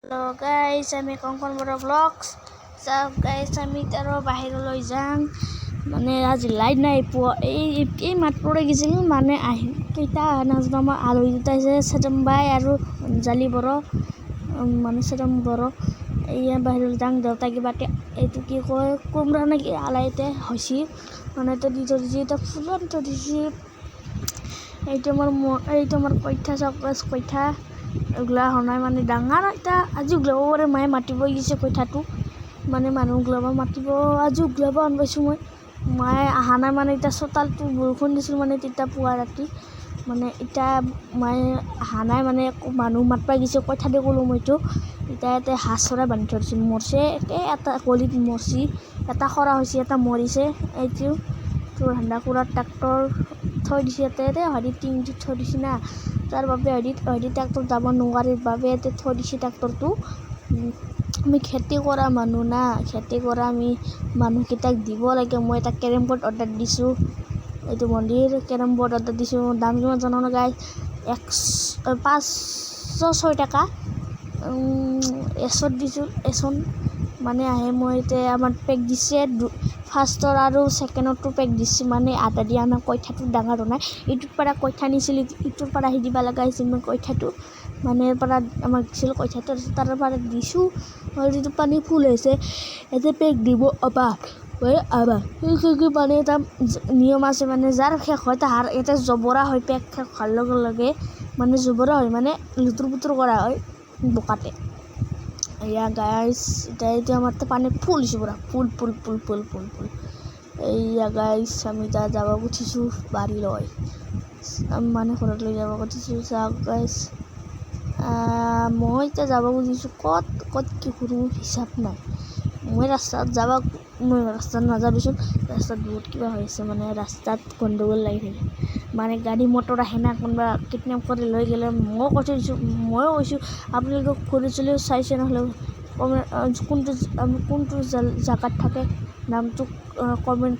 Hello guys, আমি কংকন বড় blogs সব guys আমি তাৰ বাহিৰলৈ যাম মানে আজি লাইট নাই পোৱা এই মাত পৰে গিছিল মানে আহি কেইটা নাজনো মই আলহী দুটাইছে সজম বাই আৰু জালি বড় মানে সজম বড় এই বাহিৰলৈ যাম দেউতা কিবাতে এইটো কি কয় কোমৰা নেকি আলাইতে হৈছি মানে তো দি থৈছি এটা ফুলন তো দিছি এইটো মোৰ কইঠা চকস কইঠা এগুলা হনাই মানে ডাঙৰ এটা আজি উগলাব মায়ে মাতিব গৈছে কইঠাটো মানে মানুহ উগলাব মাতিব আজি উগলাব আনবাইছোঁ মই মায়ে অহা নাই মানে এতিয়া চোতালটো বৰষুণ দিছিল মানে তেতিয়া পুৱা ৰাতি মানে এতিয়া মায়ে অহা নাই মানে মানুহ মাতবা গৈছে কইঠা দি ক'লোঁ মইতো এতিয়া ইয়াতে হাঁহ চৰাই বান্ধি থৈ দিছিল মৰছে এটা গলিত মৰছি এটা খৰা হৈছে এটা মৰিছে এইটো তোৰ ঠাণ্ডা কুৰাত ট্ৰেক্টৰ থৈ দিছে ইয়াতে হৰি টিংটো থৈ দিছে না তাৰ বাবে হৰি ট্ৰেক্টৰ যাব নোৱাৰিৰ বাবে ইয়াতে থৈ দিছে ট্ৰেক্টৰটো আমি খেতি কৰা মানুহ না খেতি কৰা আমি মানুহকেইটাক দিব লাগে মই এটা কেৰম বৰ্ড অৰ্ডাৰ দিছোঁ এইটো মন্দিৰ কেৰম বৰ্ড অৰ্ডাৰ দিছোঁ দাম কিমান জানো না গাইজ 506 টকা এছত দিছোঁ এচন মানে আহে মই এতিয়া আমাৰ পেক দিছে ফাৰ্ষ্টৰ আৰু ছেকেণ্ডৰটো পেক দিছে মানে আধা দিয়া আমাৰ কইঠাটো ডাঙৰ নাই ইটোৰ পৰা কইঠা নিছিল ইটোৰ পৰা আহি দিব লগা হৈছিল মই কইঠাটো মানে পৰা আমাক দিছিল কইঠাটো তাৰ পৰা দিছোঁ আৰু যিটো পানী ফুল হৈছে এতে পেক দিব আবাৰ মানে এটা নিয়ম আছে মানে যাৰ শেষ হয় তাৰ এটা জবৰা হয় পেক শেষ হোৱাৰ লগে লগে মানে জবৰা হয় মানে লুতুৰ পুতুৰ কৰা হয় বোকাতে এয়া গাইজ এতিয়া আমাৰ পানী ফুল হৈছে পুৰা ফুল এইয়া গাইজ আমি তাত যাব খুজিছোঁ বাৰীলৈ মানে ঘৰলৈ যাব খুজিছোঁ চাওক গাইজ মই এতিয়া যাব খুজিছোঁ ক'ত কি কৰোঁ হিচাপ নাই মই ৰাস্তাত নাযাবিচোন ৰাস্তাত বহুত কিবা হৈছে মানে ৰাস্তাত গণ্ডগোল লাগি থাকে মানে গাড়ী মটৰ আহে না কোনোবা কিডনেপ কৰি লৈ গ'লে ময়ো কৈছোঁ আপোনালোকে ঘূৰি চলিও চাইছে নহ'লে কোনটো জেগাত থাকে নামটো কমেণ্ট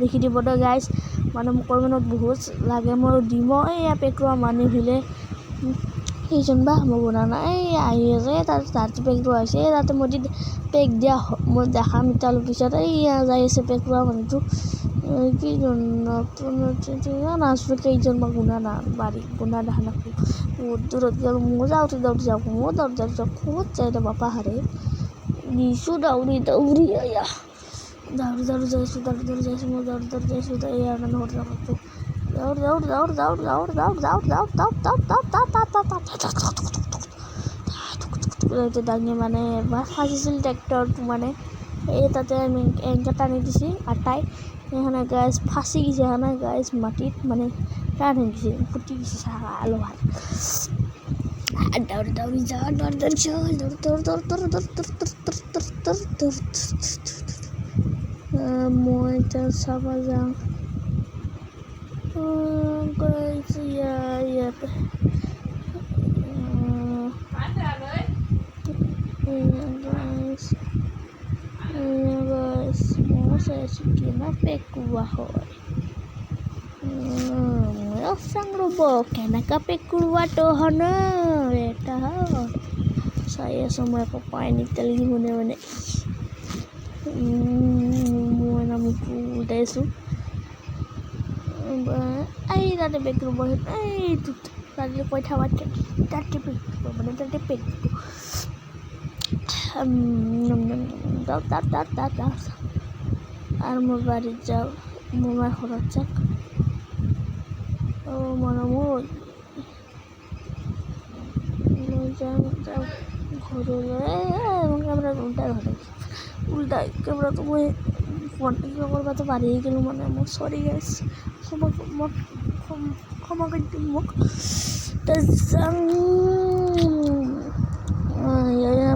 লিখি দিব দে গাইজ মানে মোক কমেণ্টত বহুত লাগে মই দিম এয়া পেকৰোৱা মানুহ ভিলে সেইজন বা মই বনা নাই আহি আছে তাত পেকৰোৱা হৈছে তাতে মই পেক দিয়া মই দেখাম এতিয়া অলপ পিছত এইয়া যাই আছে পেকৰোৱা মানুহটো কেইজন নাচলোঁ কেইজন বা গুণা না বাৰী গুণা দেখা নাপালোঁ বহুত দূৰত গ'ল মই যাওঁতে যাওঁ ক'ত যায় এতিয়া বাপা হাৰে দিছোঁ দাউৰি এয়া দাউৰি যাইছোঁ মই যাইছোঁ এয়া মানে হোটেলটো দাউৰি দাঙি মানে ফাঁচিছিল ট্ৰেক্টৰটো মানে এই তাতে আমি এংকা টানি দিছে আটাই সেইখানে গাইজ ফাঁচি গৈছে সেইখানে গাইজ মাটিত মানে টান হৈ গৈছে ফুটি গৈছে চাহা আলোহাৰ দাউৰি মই এতিয়া চাব যাওঁ গাইজ ইয়াতে মই চাইছোঁ কিমান পেকোৱা হয় মই চাং ৰ'ব কেনেকুৱা পেকোৱাটো হন এটা চাই আছোঁ মই আকৌ পানী তেল মানে মই নামটো উঠাইছোঁ এই তাতে পেক ৰুব এইটো তাতে কইঠা মাতি তাতে পেক মানে তাতে পেক যাওঁ আৰু মোৰ বাৰীত যাওঁ মোৰ মাৰ ঘৰত যাওক মানে মই যাওঁ ঘৰলৈ কেমেৰা উল্টাই কেমেৰাটো মই কৰবাতো বাঢ়ি গ'লোঁ মানে মই চৰি গাইছ ক্ষমা কৰি দিম মোক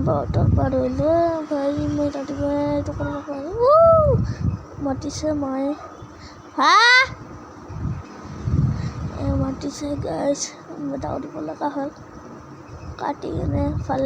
বাৰটাৰ পাৰ হ'লে ভাই মই ৰাতিপুৱা এইটো কৰিব পাৰোঁ মাতিছে মায়ে মাতিছে গাইছ দাউৰিব লগা হ'ল কাটি কিনে ভাল